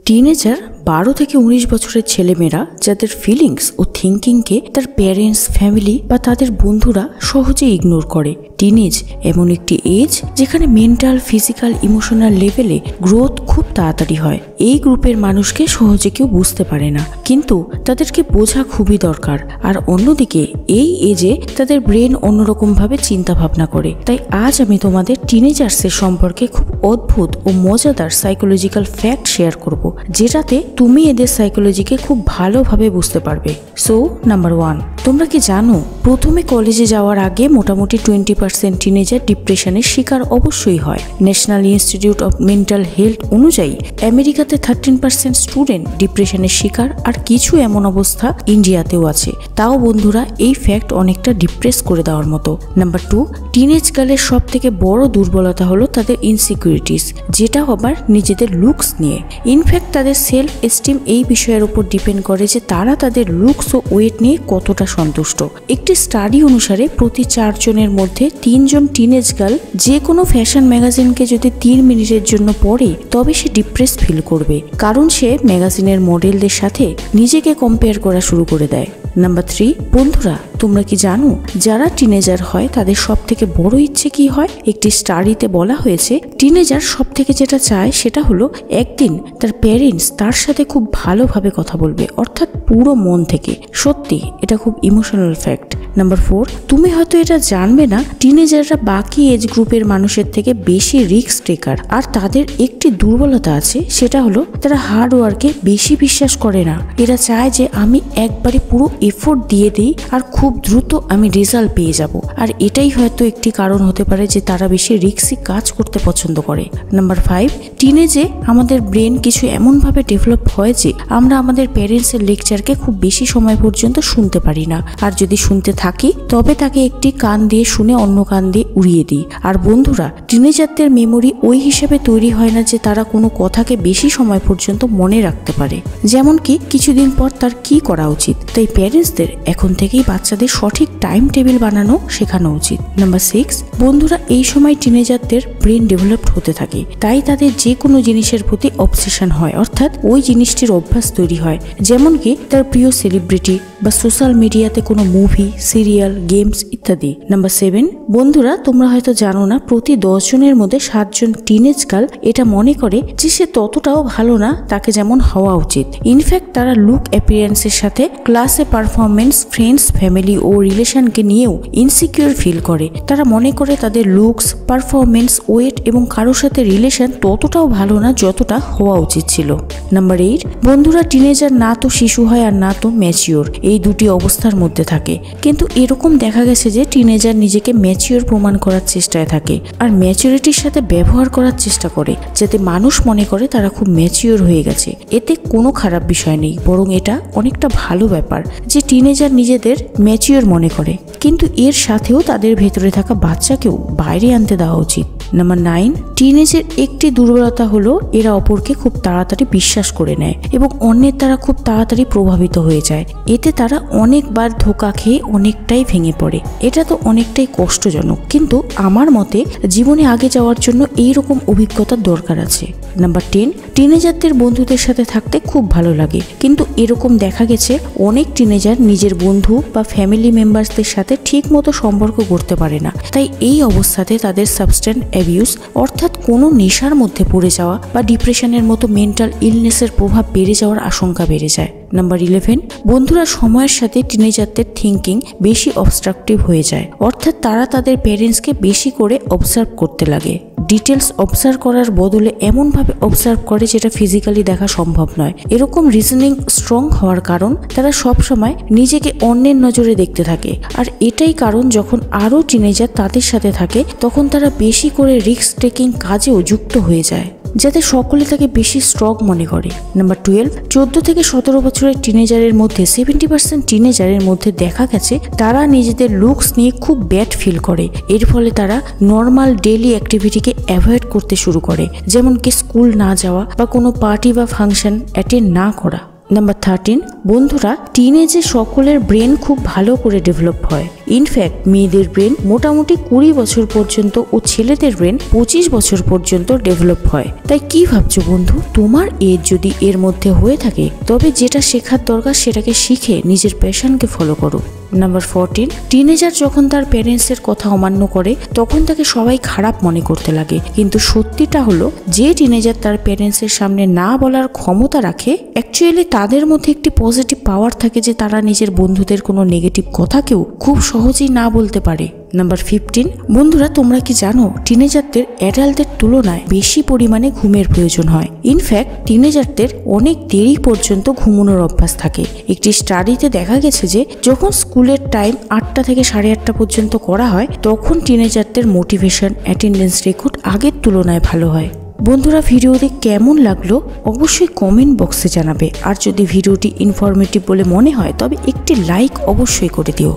Teenager 12 থেকে 19 বছরের ছেলেমেয়েরা যাদের ফিলিংস ও থিঙ্কিংকে তার প্যারেন্টস, ফ্যামিলি বা তাদের বন্ধুরা সহজে ইগনোর করে। টিনেজ এমন একটি এজ যেখানে মেন্টাল, ফিজিক্যাল, ইমোশনাল লেভেলে গ্রোথ খুব তাড়াতাড়ি হয়। এই গ্রুপের মানুষকে সহজে কেউ বুঝতে পারে না, কিন্তু তাদেরকে বোঝা খুবই দরকার। আর অন্যদিকে এই এজে তাদের ব্রেন অন্যরকমভাবে চিন্তা ভাবনা করে। তাই আজ আমি তোমাদের টিনেজার্সের সম্পর্কে খুব অদ্ভুত ও মজাদার সাইকোলজিক্যাল ফ্যাক্ট শেয়ার করব, যেটাতে তুমি এদের সাইকোলজিকে খুব ভালোভাবে বুঝতে পারবে। সো নাম্বার 1, তোমরা কি জানো প্রথমে কলেজে যাওয়ার আগে মোটামুটি 20% টিনেজার ডিপ্রেশনের শিকার অবশ্যই হয়। National institute of mental health অনুযায়ী আমেরিকাতে 13% স্টুডেন্ট ডিপ্রেশনের শিকার, আর কিছু এমন অবস্থা ইন্ডিয়াতেও আছে। তাও বন্ধুরা, এই ফ্যাক্ট অনেকটা ডিপ্রেস করে দেওয়ার মতো। নাম্বার 2, টিনেজ গার্লের সব থেকে বড় দুর্বলতা হলো তাদের ইনসিকিউরিটিস, যেটা আবার নিজেদের লুকস নিয়ে। ইনফ্যাক্ট তাদের সেলফ এস্টিম এই বিষয়ের উপর ডিপেন্ড করে যে তারা তাদের লুকস ও ওয়েট নিয়ে কতটা সন্তুষ্ট। একটি স্টাডি অনুসারে প্রতি 4 জনের মধ্যে 3 জন টিনেজ গার্ল যে কোনো ফ্যাশন ম্যাগাজিনকে যদি 3 মিনিটের জন্য পড়ে তবে সে ডিপ্রেস ফিল করবে, কারণ সে ম্যাগাজিনের মডেলদের সাথে নিজেকে কম্পেয়ার করা শুরু করে দেয়। নাম্বার 3, বন্ধুরা তোমরা কি জানো যারা টিনেজার হয় তাদের সব থেকে বড় ইচ্ছে কি হয়? একটি স্টাডিতে বলা হয়েছে টিনেজার সব থেকে যেটা চায় সেটা হলো একদিন তার প্যারেন্টস তার সাথে খুব ভালোভাবে কথা বলবে, অর্থাৎ পুরো মন থেকে। সত্যি এটা খুব ইমোশনাল ফ্যাক্ট। নাম্বার 4, তুমি হয়তো এটা জানবে না, টিনেজাররা বাকি এজ গ্রুপের মানুষের থেকে বেশি রিস্ক টেকার। আর তাদের একটি দুর্বলতা আছে, সেটা হলো তারা হার্ড ওয়ার্কে বেশি বিশ্বাস করে না। এরা চায় যে আমি একবারে পুরো এফোর্ট দিয়ে দিই আর খুব দ্রুত আমি রেজাল্ট পেয়ে যাব। আর এটাই হয়তো একটি কারণ হতে পারে যে তারা বেশি রিস্কি কাজ করতে পছন্দ করে। নাম্বার 5, টিনেজে আমাদের ব্রেন কিছু এমনভাবে ডেভেলপ হয় যে আমরা আমাদের প্যারেন্টসের লেকচারকে খুব বেশি সময় পর্যন্ত শুনতে পারি না। আর যদি শুনতে থাকি তবে তাকে একটি কান দিয়ে শুনে অন্য কান দিয়ে উড়িয়ে দিই। আর বন্ধুরা, টিনেজারদের মেমোরি ওই হিসেবে তৈরি হয় না যে তারা কোনো কথাকে বেশি সময় পর্যন্ত মনে রাখতে পারে, যেমন কি কিছুদিন পর তার কি করা উচিত। তাই প্যারেন্টসদের এখন থেকেই বাচ্চাদের সঠিক টাইম টেবিল বানানো শেখানো উচিত। নাম্বার 6, বন্ধুরা এই সময় টিনেজারদের ব্রেন ডেভেলপড হতে থাকে, তাই তাদের যে কোনো জিনিসের প্রতি অবসেশন হয়, অর্থাৎ ওই জিনিসটির অভ্যাস তৈরি হয়, যেমন কি তার প্রিয় সেলিব্রিটি বা সোশ্যাল মিডিয়াতে কোনো মুভি, সিরিয়াল, গেমস ইত্যাদি। নাম্বার 7, বন্ধুরা তোমরা হয়তো জানো না, প্রতি 10 জনের মধ্যে 7 জন টিনেজ গার্ল এটা মনে করে যে সে ততটাও ভালো না তাকে যেমন হওয়া উচিত। ইনফ্যাক্ট তারা লুক অ্যাপিয়ারেন্সের সাথে ক্লাসে পারফরমেন্স, ফ্রেন্ডস, ফ্যামিলি ও রিলেশনকে নিয়েও ইনসিকিউর ফিল করে। তারা মনে করে তাদের লুকস, পারফরমেন্স, ওয়েট এবং কারোর সাথে রিলেশন ততটাও ভালো না যতটা হওয়া উচিত ছিল। নাম্বার 8, বন্ধুরা টিনেজার না তো শিশু হয় আর না তো ম্যাচিওর, এই দুটি অবস্থার মধ্যে থাকে। কিন্তু এরকম দেখা গেছে যে টিনেজার নিজেকে ম্যাচিওর প্রমাণ করার চেষ্টায় থাকে আর ম্যাচুরিটির সাথে ব্যবহার করার চেষ্টা করে, যাতে মানুষ মনে করে তারা খুব ম্যাচিওর হয়ে গেছে। এতে কোনো খারাপ বিষয় নেই, বরং এটা অনেকটা ভালো ব্যাপার যে টিনেজার নিজেদের ম্যাচিওর মনে করে। কিন্তু এর সাথেও তাদের ভেতরে থাকা বাচ্চাকেও বাইরে আনতে দেওয়া উচিত। নাম্বার 9, টিনেজের একটি দুর্বলতা হলো এরা অপরকে খুব তাড়াতাড়ি বিশ্বাস করে নেয় এবং অন্যের দ্বারা খুব তাড়াতাড়ি প্রভাবিত হয়ে যায়। এতে তারা অনেকবার ধোঁকা খেয়ে অনেকটাই ভেঙে পড়ে। এটা তো অনেকটাই কষ্টজনক, কিন্তু আমার মতে জীবনে আগে যাওয়ার জন্য এইরকম অভিজ্ঞতার দরকার আছে। নাম্বার 10, টিনেজারদের বন্ধুদের সাথে থাকতে খুব ভালো লাগে, কিন্তু এরকম দেখা গেছে অনেক টিনেজার নিজের বন্ধু বা ফ্যামিলি মেম্বারসদের সাথে ঠিক মতো সম্পর্ক করতে পারে না। তাই এই অবস্থাতে তাদের সাবস্টেন্স অ্যাবিউজ, অর্থাৎ কোনো নেশার মধ্যে পড়ে যাওয়া বা ডিপ্রেশনের মতো মেন্টাল ইলনেসের প্রভাব বেড়ে যাওয়ার আশঙ্কা বেড়ে যায়। নাম্বার 11, বন্ধুরা সময়ের সাথে টিনেজারদের থিঙ্কিং বেশি অবস্ট্রাকটিভ হয়ে যায়, অর্থাৎ তারা তাদের প্যারেন্টসকে বেশি করে অবজার্ভ করতে লাগে। ডিটেলস অবজার্ভ করার বদলে এমনভাবে অবজার্ভ করে যেটা ফিজিক্যালি দেখা সম্ভব নয়। এরকম রিজনিং স্ট্রং হওয়ার কারণ তারা সবসময় নিজেকে অন্যের নজরে দেখতে থাকে। আর এটাই কারণ যখন আরও টিনেজার তাদের সাথে থাকে তখন তারা বেশি করে রিস্ক টেকিং কাজেও যুক্ত হয়ে যায়, যাতে সকলে তাকে বেশি স্ট্রং মনে করে। নাম্বার 12, 14 থেকে 17 বছরের টিনেজারের মধ্যে 70% টিনেজারের মধ্যে দেখা গেছে তারা নিজেদের লুকস নিয়ে খুব ব্যাড ফিল করে। এর ফলে তারা নর্মাল ডেইলি অ্যাক্টিভিটিকে অ্যাভয়েড করতে শুরু করে, যেমন কি স্কুল না যাওয়া বা কোনো পার্টি বা ফাংশন অ্যাটেন্ড না করা। নাম্বার 13, বন্ধুরা টিনেজে সকলের ব্রেন খুব ভালো করে ডেভেলপ হয়। ইনফ্যাক্ট মেয়েদের ব্রেন মোটামুটি 20 বছর পর্যন্ত ও ছেলেদের ব্রেন 25 বছর পর্যন্ত ডেভেলপ হয়। তাই কি ভাবছো বন্ধু, তোমার এজ যদি এর মধ্যে হয়ে থাকে তবে যেটা শেখার দরকার সেটাকে শিখে নিজের প্যাশনকে ফলো করো। নাম্বার 14, টিনেজার যখন তার প্যারেন্টসের কথা অমান্য করে তখন তাকে সবাই খারাপ মনে করতে লাগে, কিন্তু সত্যিটা হলো যে টিনেজার তার প্যারেন্টসের সামনে না বলার ক্ষমতা রাখে, অ্যাকচুয়ালি তাদের মধ্যে একটি পজিটিভ পাওয়ার থাকে যে তারা নিজের বন্ধুদের কোনো নেগেটিভ কথাকেও খুব সহজেই না বলতে পারে। নাম্বার 15, বন্ধুরা তোমরা কি জানো টিনেজারদের অ্যাডাল্টদের তুলনায় বেশি পরিমাণে ঘুমের প্রয়োজন হয়। ইনফ্যাক্ট টিনেজারদের অনেক দেরি পর্যন্ত ঘুমানোর অভ্যাস থাকে। একটি স্টাডিতে দেখা গেছে যে যখন স্কুলের টাইম 8টা থেকে 8:30 পর্যন্ত করা হয় তখন টিনেজারদের মোটিভেশন, অ্যাটেন্ডেন্স রেকর্ড আগের তুলনায় ভালো হয়। বন্ধুরা ভিডিওটি কেমন লাগলো অবশ্যই কমেন্ট বক্সে জানাবে, আর যদি ভিডিওটি ইনফরমেটিভ বলে মনে হয় তবে একটি লাইক অবশ্যই করে দিও।